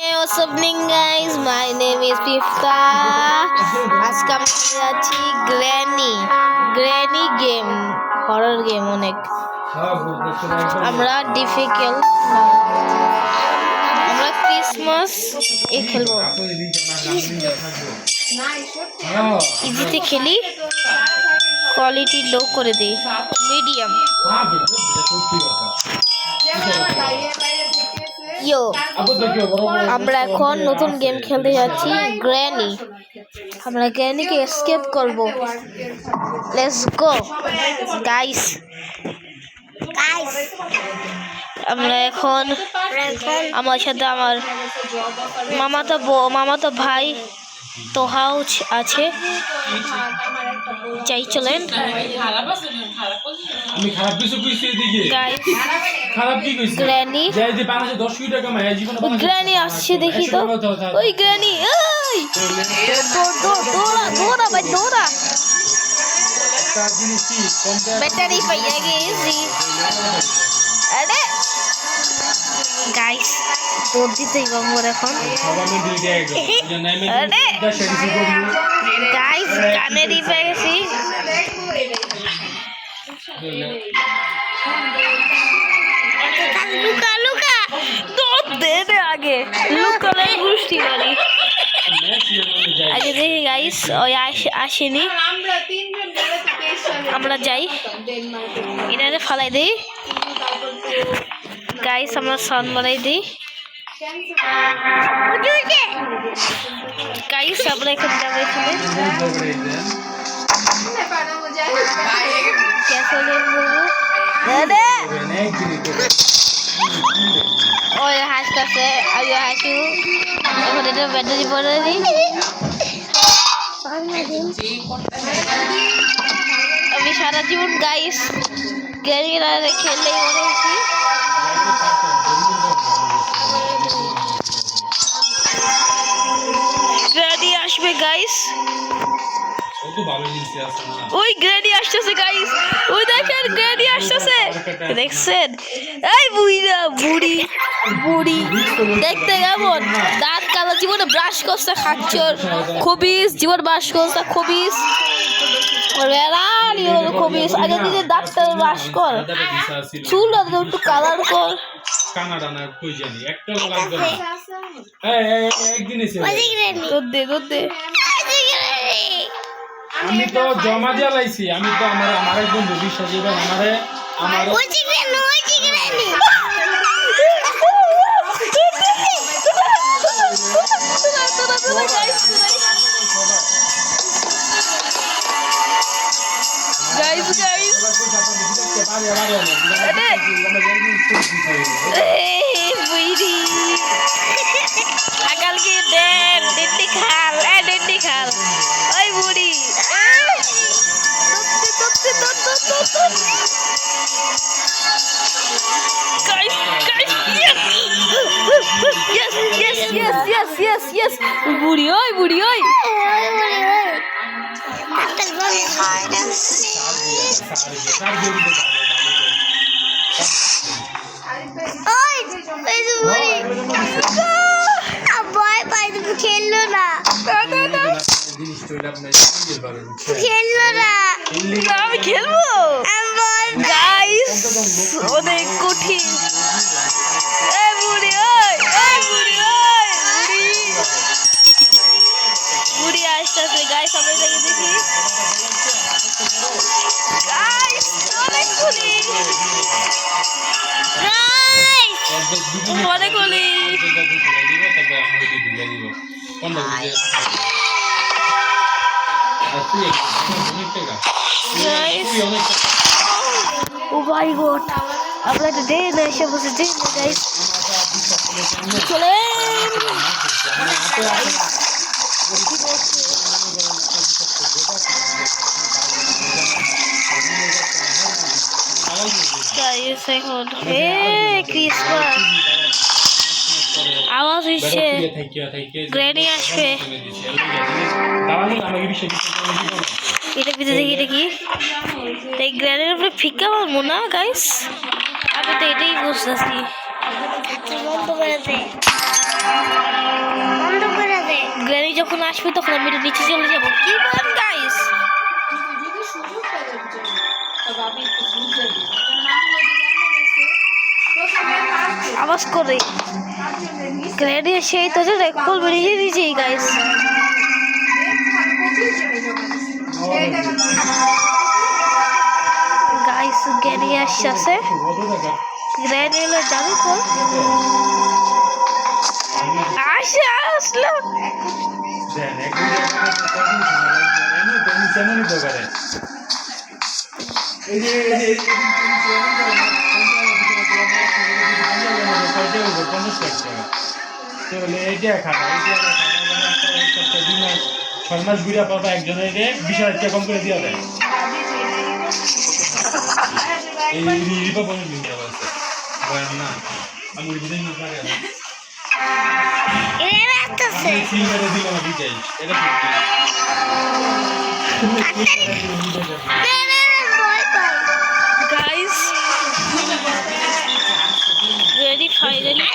Hey, what's happening, guys? My name is Pifta. আজকে আমি যাচ্ছি গ্র্যানি গেম, হরর গেম অনেক। আমরা ডিফিকাল্ট আমরা ক্রিসমাস খেলবো। ইজিতে খেলি, কোয়ালিটি লো করে দিই, মিডিয়াম। আমরা এখন নতুন গেম খেলতে যাচ্ছি, গ্র্যানি। আমরা গ্র্যানিকে এসকেপ করব। Let's go guys. আমরা এখন আমার সাথে আমার মামাতো ভাই তোহাও আছে, চাই চলেন। গ্র্যানি আসছে, দেখি তো ওই গ্র্যানি, দৌড়া ভাই দৌড়া। ব্যাটারি পাইয়া গেছি। আরে গাইস, দৌড় দিতেই বাবুর এখন। আরে গাইস, কানেরই পেয়ে গেছি। লুকা লুকা দৌড় দে আগে, লুকালে গুষ্টি মারি। আগে দেখি গাইস, ওই আসেনি, আমরা যাই, এটারে ফালাই দিই গাইস। আমরা সাউন্ড বাড়াই দিই গাইস। আমরা এখন যাবো এখানে, ওই হাসতেছে, আমি হাসি। এখন এটা ব্যাটারি পরে দিই। আমি সারা জীবন গাইস গ্যারিরা খেললেই মনে হয়েছি। গ্র্যানি আসবে গাইস, ওই গ্র্যানি আসতেছে গাইস, ওই দেখেন গ্র্যানি আসতেছে, দেখছেন? এই বুড়ি দেখতে কেমন, দাঁত কালো, জীবনে ব্রাশ করছে, খাচ্ছর খবিস, জীবন ব্রাশ করছে খবিস, খবিস। আগে দিদি দাঁতটা ব্রাশ কর, চুল একটু কালার কর। আমি তো জমা জ্বালাইছি, আমি তো আমার এক বন্ধু বিশ্বাস আমার আকালকে ডেন্টি খাল, ডেন্টি খাল, ওই বুড়ি। Yes. বুড়ি ওই খেললো না, আমি খেলবো গাইস, অনেক কঠিন। বুড়ি আসতেছে গাইস, আমরা দেখি গাইস, অনেক কঠিন অনেক ও মাই গড, আমরা একটা ডে না এসে বসেছি গাইস। চলে এখন ক্রিসমাস আওয়াজ হচ্ছে, গ্র্যানি আসবে। এটা ভিতরে দেখি, এটা কি এই গ্র্যানির উপরে ফিকা মারবো না গাইস? আমি তো এটাই বুঝতেছি। যখন আসবে তখন আমি এটা নিচে চলে যাবো কি বলেন গাইস আওয়াজ করে গ্রেডি সেই তো যে রেকল বেরিয়ে দিয়েছি গাইস গাইস গ্রেডি আসছে গ্রেডি হলো যাবে তো আসলো ছয় মাস ঘুরে পাবা একজনের 20,000 টাকা কম করে দিয়ে দেয় এই রিপা বলে দিন না আমি বুঝে না পারে সিলভারে দিলাম বিটাই এটা গাইস রেডি ফাইনালি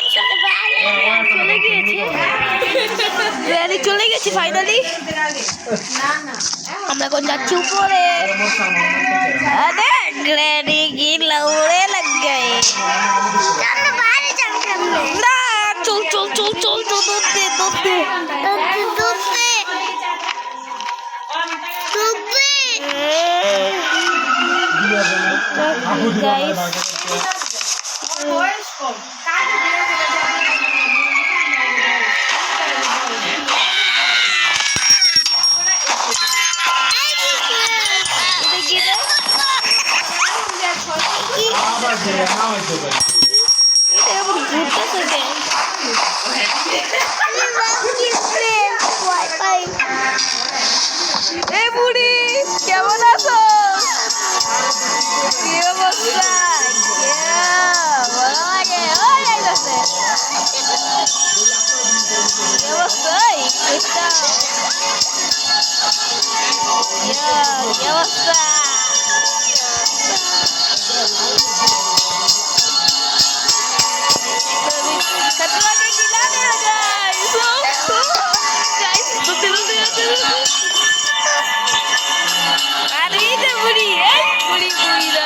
চলে গেছি ফাইনালি আমরা এখন যাচ্ছি উপরে अरे ग्रैनी की लौड़े लग गए ना चल चल चल चल तो गाइस বুড়ি কেমন আছো কি অবস্থা ভালো লাগে ওই যাইতেছে কি অবস্থা কি অবস্থা खतरा के खिलाने आ गाइस गाइस अरे ये बुरी है बुरी दा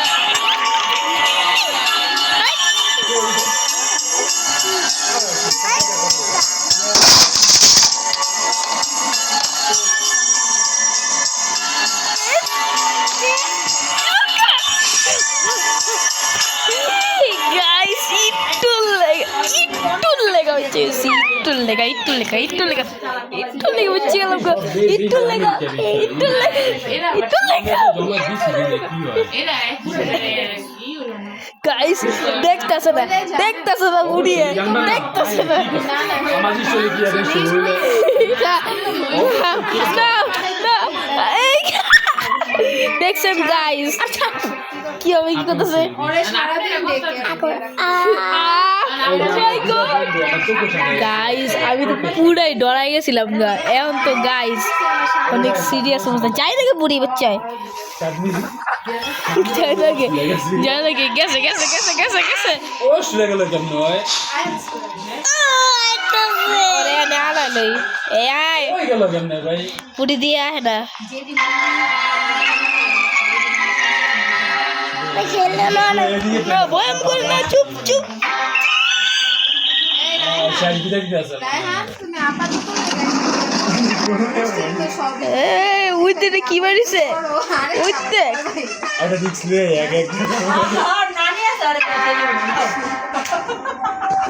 गाइस गाइस देखताছে না বুড়িয়ে দেখতাছে না আমাদের শরীরে কি আছে শরীরে না দেখছেন গাইস কি হবে কি করতেছে গাইস আমি তো পুরাই ডরাই গেছিলাম গা এখন তো গাইস অনেক সিরিয়াস অবস্থা যাই নাকি বুড়ি বাচ্চায় যাই নাকি গেছে ও শুনে গেল কেমন হয় ওরে না লই এ আয় ওই গেল কেমন ভাই পুরি দিয়ে আয় না না ভয় করে না চুপ শান্তি দেখতে আছে উইতে কি মারিছে উইতে এটা দেখলে এক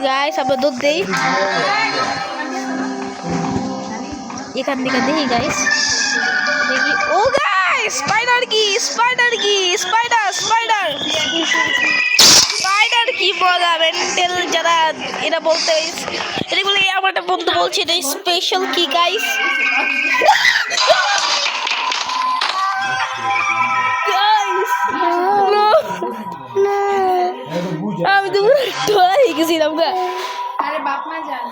গাইস আমরা দুধ দেই এখান থেকে দেখি গাইস দেখি ও গাইস স্পাইডার কি বলা মেন্টাল যারা এটা বলতে এটা বলে আমার একটা বন্ধু বলছে এটা স্পেশাল কি গাইস আমি তো ডরাই গেছিলাম গা আরে বাপ মা জান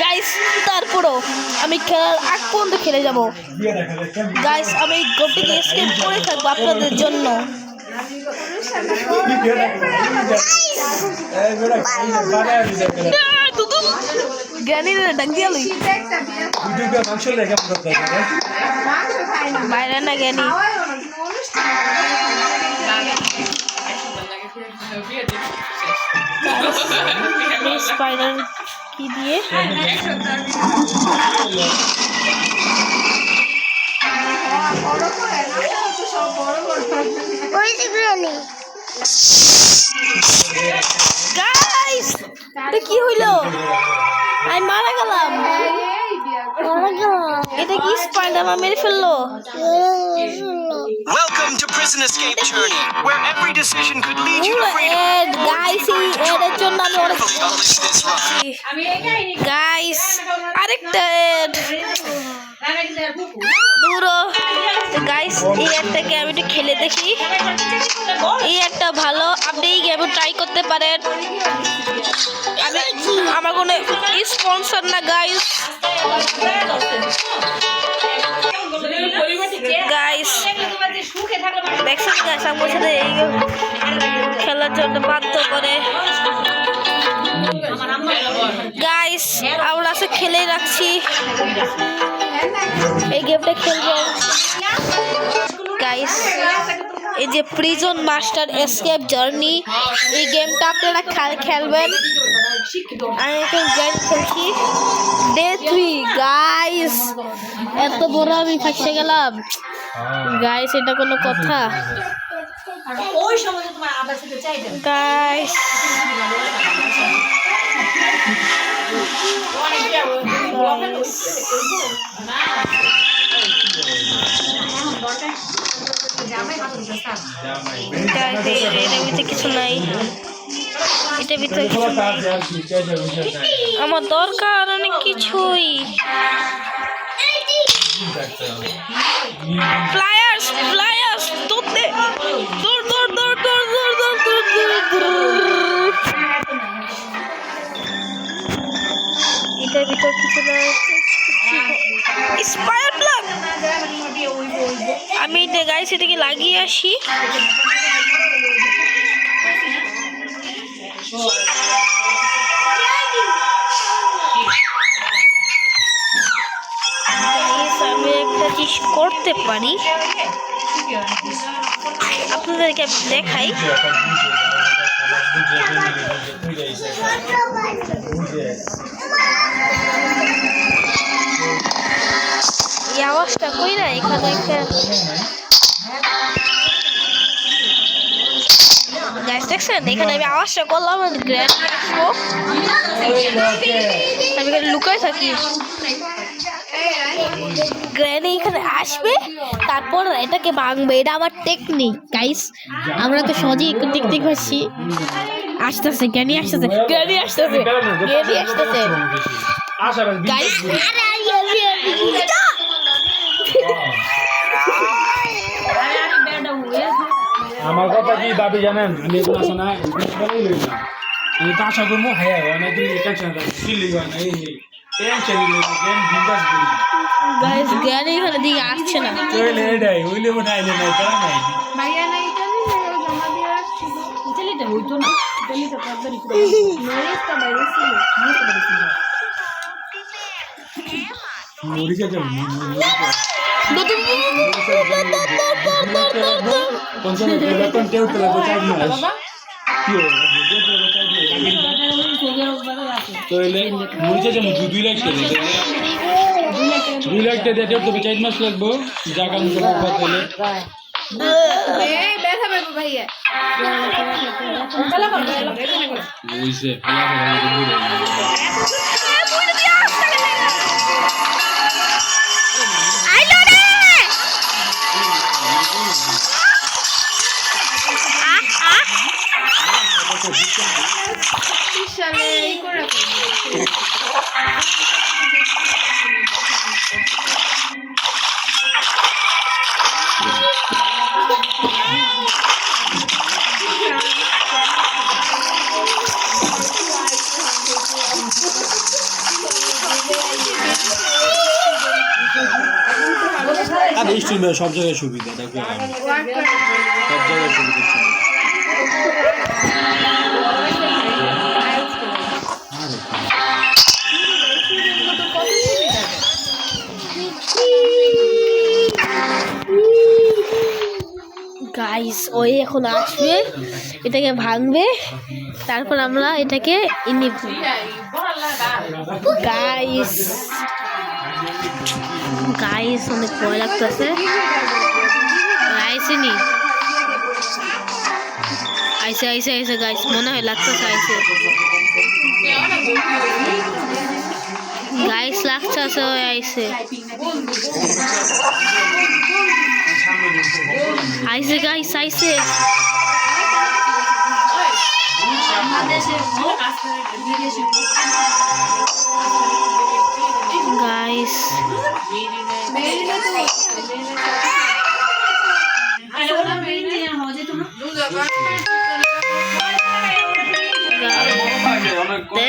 গাইস তারপরও আমি খেলার আগ পর্যন্ত খেলে যাব গাইস। আমি এই গেমটিকে স্কিপ করে থাকবো আপনাদের জন্য। জ্ঞানী ডাক দিয়া লই বাইরে না জ্ঞানী স্পাইডার কি দিয়ে গাইস এটা কি হইলো? আমি মারা গেলাম। এটা কি স্পাইডার মেরে ফেললো? Welcome to Prison Escape Journey, where every decision could lead you to freedom. Guys এর জন্য আমি অনেক Publish this run. গাইস আরেকটা দূরো গাইস এই অ্যাডটাকে আমি একটু খেলে দেখি। এই একটা ভালো, আপনি এই গেমে ট্রাই করতে পারেন। আমি আমার কোনো স্পন্সর না গাইস। গাইস দেখছেন গাইস আমার সাথে এই খেলার জন্য বাধ্য করে গাইস। আমরা আছে খেলেই রাখছি, এই গেমটা খেলবো গাইস। এই যে প্রিজন মাস্টার এসকেপ জার্নি, এই গেমটা আপনারা খেলবেন। আমি এখন গেম খেলছি ডে 3 গাইস। এত বড় আমি ফাঁসে গেলাম গাইস, এটা কোনো কথা গাইস? কিছু নাই এটার ভিতরে, আমার দরকার অনেক কিছুই। ফ্লায়ার্স ফ্লায়ার্স দৌড়তে দৌড় দৌড় দৌড় দৌড় দৌড় দৌড় দৌড় দৌড়। এটার ভিতর কিছু নাই। স্পায়ার প্লাগ আমি এটা গাইস এটাকে লাগিয়ে আসি। আমি একটা জিনিস করতে পারি, আপনাদেরকে দেখাই। এই আওয়াজটা কই না এখানে একটা গাইস দেখছেন? এখানে আমি আওয়াজটা করলাম, গ্র্যান্ড আসবো, আমি এখানে লুকাই থাকি। গ্র্যানি এখানে আসবে, তারপর এটাকে ভাঙবে। এটা আমার টেকনিক গাইস। আমরা তো সহজেই একটু টেকনিক পাচ্ছি। আসতেছে গ্র্যানি, আসতেছে গ্র্যানি, আসতেছে গ্র্যানি, আসতেছে গাইস। আমার কথা কি দাবি জানেন? আমি এগুলো আছে না আমি তো আশা করবো হ্যাঁ অনেকদিন টেনশন চিল্লি হয় না, এই টেনশন বিন্দাস করি গাইস। গ্র্যানি এখানে দিকে আসছে না, চলে এটাই ওইলে উঠাইলে নাই তারা নাই ভাইয়া না ইতালি জমা দিয়ে আসছিল। ইতালিতে হইতো না, ইতালিতে তাড়াতাড়ি করে নরেশটা বাইরে ছিল। মরিচা যাও দুই লাখ টাকা দিয়ে তবে 4 মাস লাগবো জায়গা মতো ব্যথা পাবো ভাইয়া। এই স্ট্রিমে সব জায়গায় সুবিধা দেখো সব জায়গায় সুবিধা ছিল। গাইস ওই এখন আসবে, এটাকে ভাঙবে, তারপর আমরা এটাকে নিব। গাইস গাইস অনেক ভয় লাগতেছে। আইসেনি আইসে আইসে আইসে গাইস মনে হয় লাগতেছে আইসে গাইস লাগতেছে আইসে আইসে গাইস আইসে গাইস দে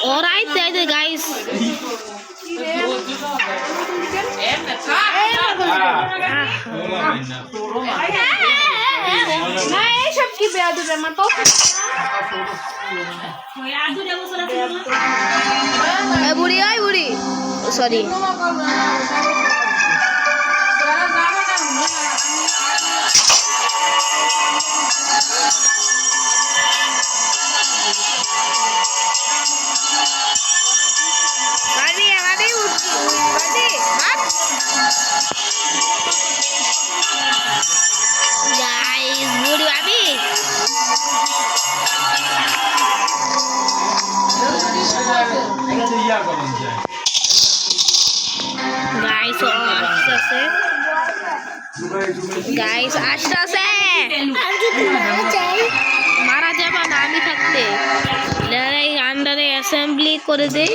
Alright, there, guys. Buri, ay buri. Sorry. Guys আসতেছে মারা যাবা না আমি থাকতে আন্ডারে অ্যাসেম্বলি করে দেই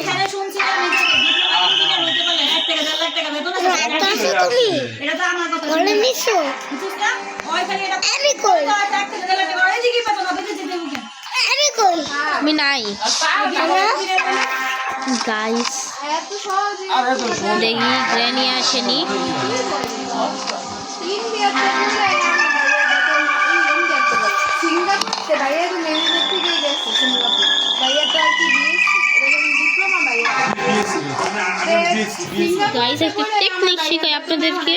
আমি নাই গাইস দেখি গ্র্যানি আসেনি গাইস একটা টেকনিক শেখাই আপনাদেরকে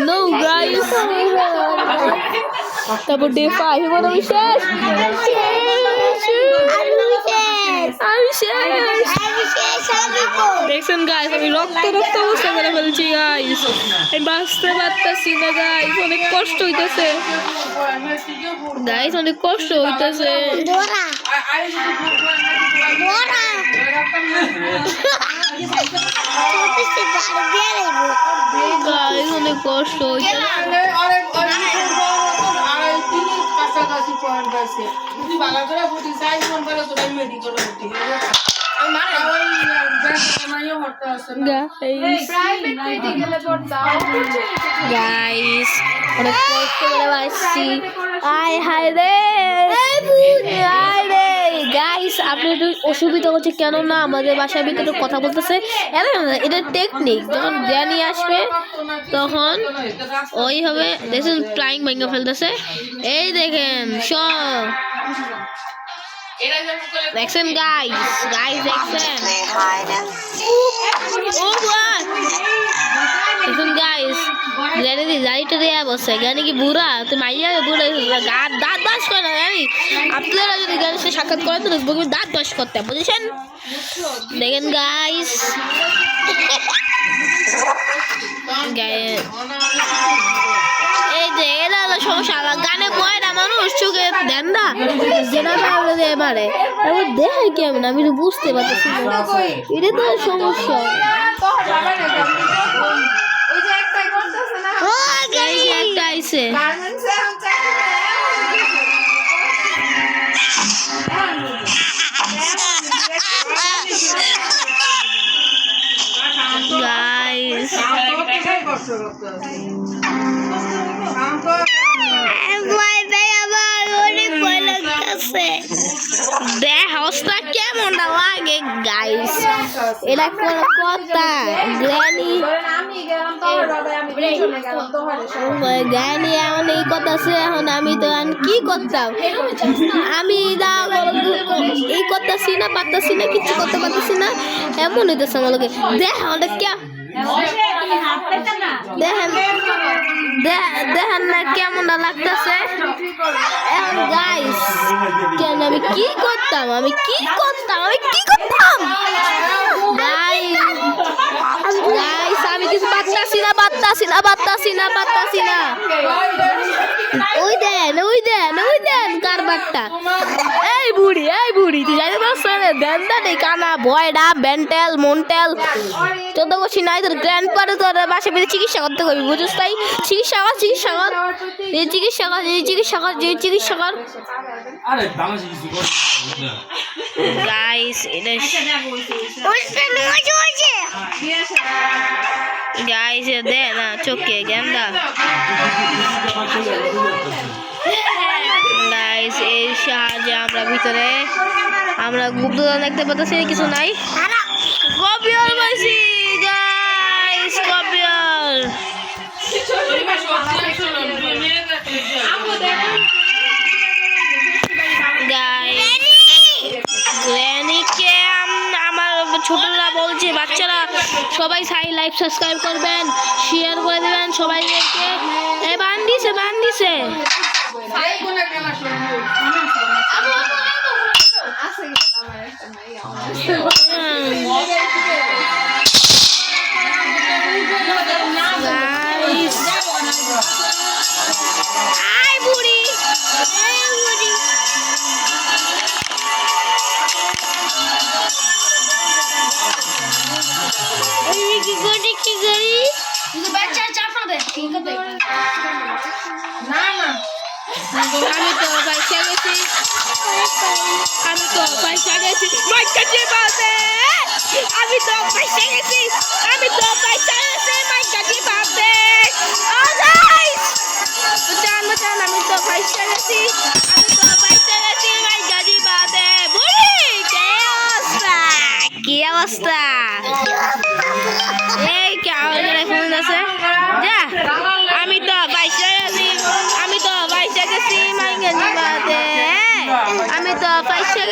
No, guys. তারপর ডে 5 এবার আমি শেষ দেখছেন গাইস আমি রক্ত অবস্থা করে ফেলছি গাইস আমি বাঁচতে পারতেছি না গাইস অনেক কষ্ট হইতেছে গাইস অনেক কষ্ট হইতেছে গাইস অনেক কষ্ট হইতেছে গাইস অনেক কষ্ট করে আসছি গাইস আপনি একটু অসুবিধা হচ্ছে কেন না আমাদের বাসার ভিতরে কথা বলতেছে এটা টেকনিক যখন গ্র্যানি আসবে তখন ওই হবে দেখছেন ফ্লাইং ভেঙে ফেলতেছে এই দেখেন সব দেখছেন গাইস দেখছেন দেখুন গাইস গ্র্যানি গাড়িটা দেয়া বসে গ্র্যানি কি বুড়া তো মাইয়া বুড়া দাঁত বাস করে না জানি আপনারা যদি গ্র্যানির সাথে সাক্ষাৎ করেন তো দাঁত বাস করতে বুঝেছেন দেখেন গাইস না যেটা আমরা দিয়ে মারে এবার দেখে কেমন আমি তো বুঝতে পারতেছি না এটা তো সমস্যা ওই যে একটাই করতেছে না এই যে একটা আইছে গার্মেন্টসে এখন চাকরি গাইস দেখ অবস্থা কেমন লাগে গাইস এটা কোন কথা গ্র্যানি আমি গেলাম তোর বাবা আমি পেছনে গেলাম তোহারে গ্র্যানি এমন এই কথা আছে এখন আমি তো এখন কি করতাম আমি এই করতেছি না পারতাছি না কিছু করতে পারতেছি না এমন হইতেছে আমার লোকে দেখ আমাদের কে দেখেন দেখেন না কেমন লাগতেছে এখন গাইস কেন আমি কি করতাম গাইস আমি কিছু পারতাছি না ওই দেন কারবারটা এই বুড়ি তুই জানি দেন নেই কানা ভয়ডা বেন্টেল মন্টেল 14 বছর নাই তোর গ্র্যান্ড পারে তোর বাসা বেঁধে চিকিৎসা করতে করবি বুঝছিস তাই চিকিৎসা কর আরে দামাশি কিছু কর গাইস এটা গাইস দে না চোখে গেন্দা গাইস এই সাহায্যে আমরা ভিতরে আমরা গুপ্তধন দেখতে পাচ্ছি কিছু নাই কপিয়ার পাইছি গাইস কপিয়ার গ্র্যানিকে আমার ছোটরা বলছে বাচ্চারা সবাই লাইভ সাবস্ক্রাইব করবেন শেয়ার করে দেবেন সবাইকে এ বান্দিছে আমি তো পয়সা গেছি মাইকা চিবাতে ও গাইস জান আমি তো পয়সা গেছি মাইকা চিবাতে বুড়ি কি অবস্থা এই কেমন ফোন আছে যা আমি তো পয়সা গেছি মাইকা চিবাতে আমি তো পয়সা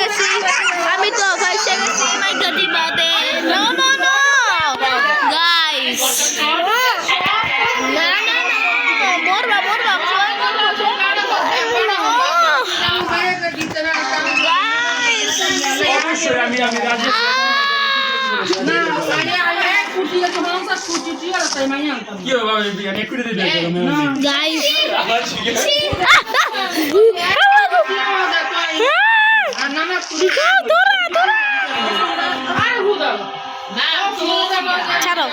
গেছি মাইকা চিবাতে নো গাইস না মরবা গাইস অবশ্যই আমি রাজি কি হবে আমি বিয়ানে করে দিই গাইস আবার ঠিক আছে ছাড়ো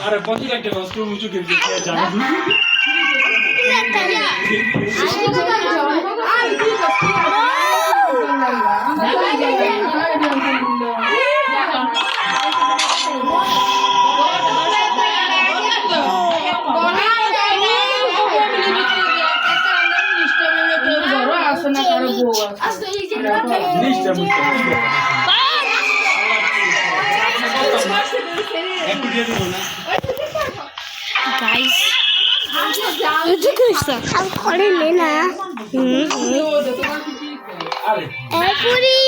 আরে 25 লাখ টাকা কষ্ট মুচু কে দিয়ে জানো গাইস আমি করে নে না বুড়ি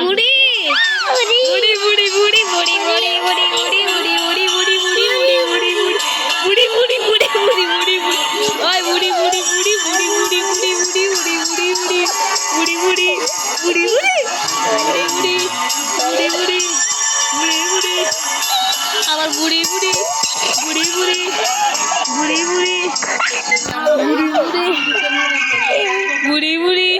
বুড়ি বুড়ি বুড়ি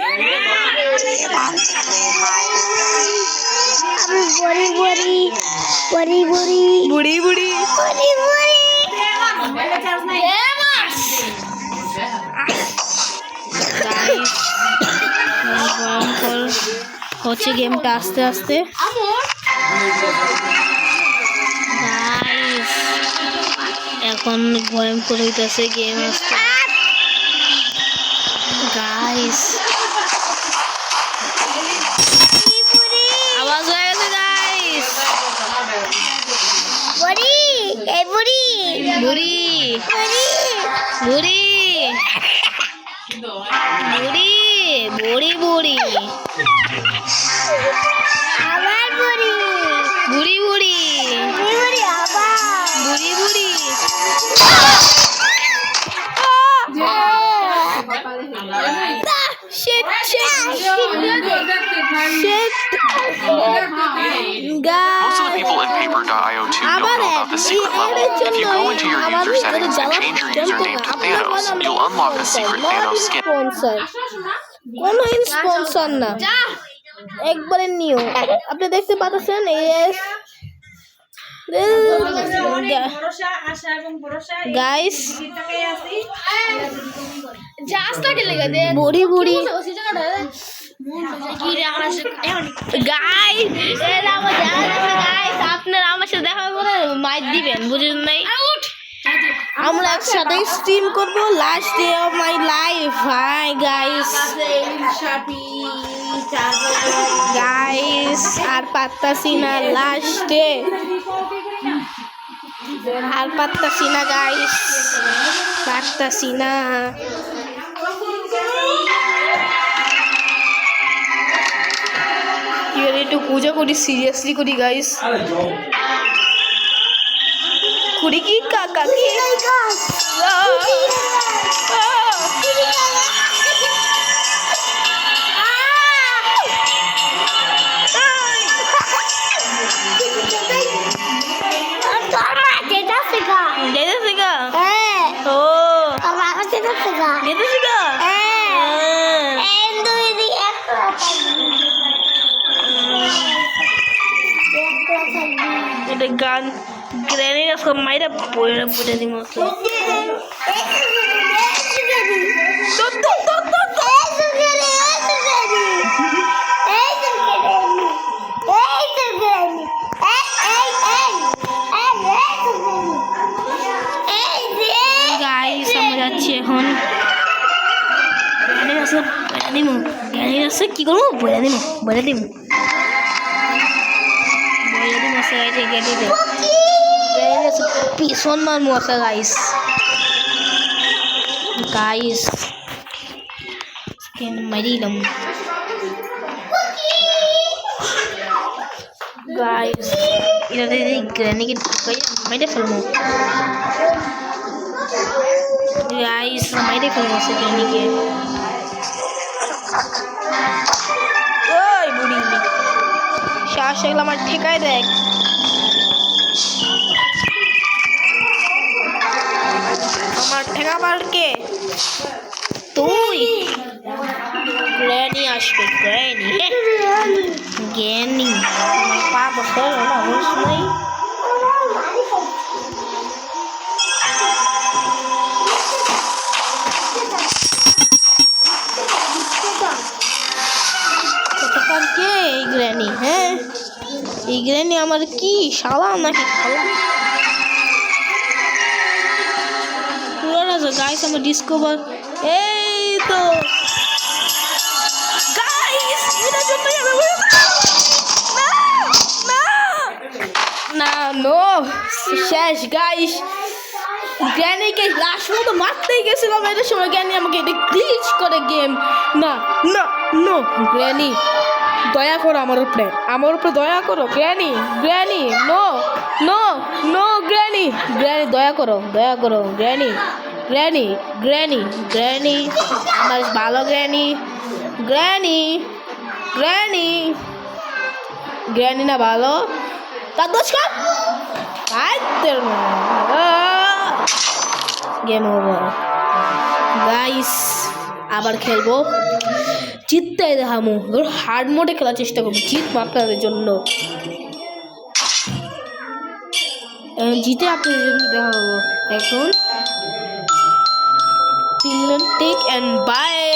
Buddy, buddy, বুড়ি বুড়ি buddy, buddy. গাইস ভয়ঙ্কর হচ্ছে গেমটা আস্তে আস্তে গাইস এখন ভয়ঙ্কর হইতেছে গেম আস্তে গাইস আওয়াজ হয়ে গেছে গাইস Buddy, hey, buddy. বুড়ি Buddy. বুড়ি বুড়ি বুড়ি বুড়ি Abar, buddy. বুড়ি বুড়ি Buddy, abar. বুড়ি বুড়ি shit shit shit Most of the people in Paper.io 2 don't know about the secret level. If you go into your user settings and change your username to Thanos, you'll unlock the secret Thanos skin. কোনো sponsor না একবারে new আপনি দেখতে পাচ্ছেন S ভরসা আশা এবং ভরসা guys এটাকে আসি বুড়ি বুড়ি ওই জায়গাটা কি রে আমরা গাইস এরা আমার গাইস আপনারা আমার সাথে দেখা করে মাইক দিবেন বুঝেন নাই আমরা একসাথে স্ট্রিম করব last day of my life hi guys guys আর পাত্তাছি না লাস্ট ডে আর পাত্তাছি না গাইস পাত্তাছি না একটু পূজা করি সিরিয়াসলি করি গাইস করি কি কাকা কি যেতেছে গা ও যেতেছে গা এটা গান গ্রেনেড সব মাইরা পড়ে দিম গাইস আমরা যাচ্ছি এখন গ্রেনেড আছে কি করবো বলে দিম পিছন মারমু আছে গাইস মারিলাম গাইস এটা গ্রেনেড মাইরে ফেলবো গাইস মাইরে ফেলবো আছে গ্রেনেডকে ওই বুড়ি শ্বাস এগুলো আমার ঠেকায় দেখ আমার ঠেকাবার কে তুই গ্র্যানি আসবে গ্র্যানি আমার পা বসে না বুঝ নাই কে এই গ্র্যানি হ্যাঁ এই গ্র্যানি আমার কি শালা নাকি খালা গাইস আমার ডিসকভার এই তো গাইস এটার জন্য না নো শেষ গাইস গ্র্যানিকে লাস্ট মতো মারতেই গেছিলাম এটার সময় গ্র্যানি আমাকে এটা গ্লিচ করে গেম না না নো গ্র্যানি দয়া করো আমার উপরে দয়া করো granny no no no granny দয়া করো গ্র্যানি আমার ভালো গ্র্যানি না ভালো তার দোষ কর গেম ওভার গাইস আবার খেলবো, জিততে দেখামো, হার্ড মোডে খেলার চেষ্টা করবো, জিতবো আপনাদের জন্য, জিতে আপনাদের জন্য দেখাবো। এখন টেক অ্যান্ড বাই।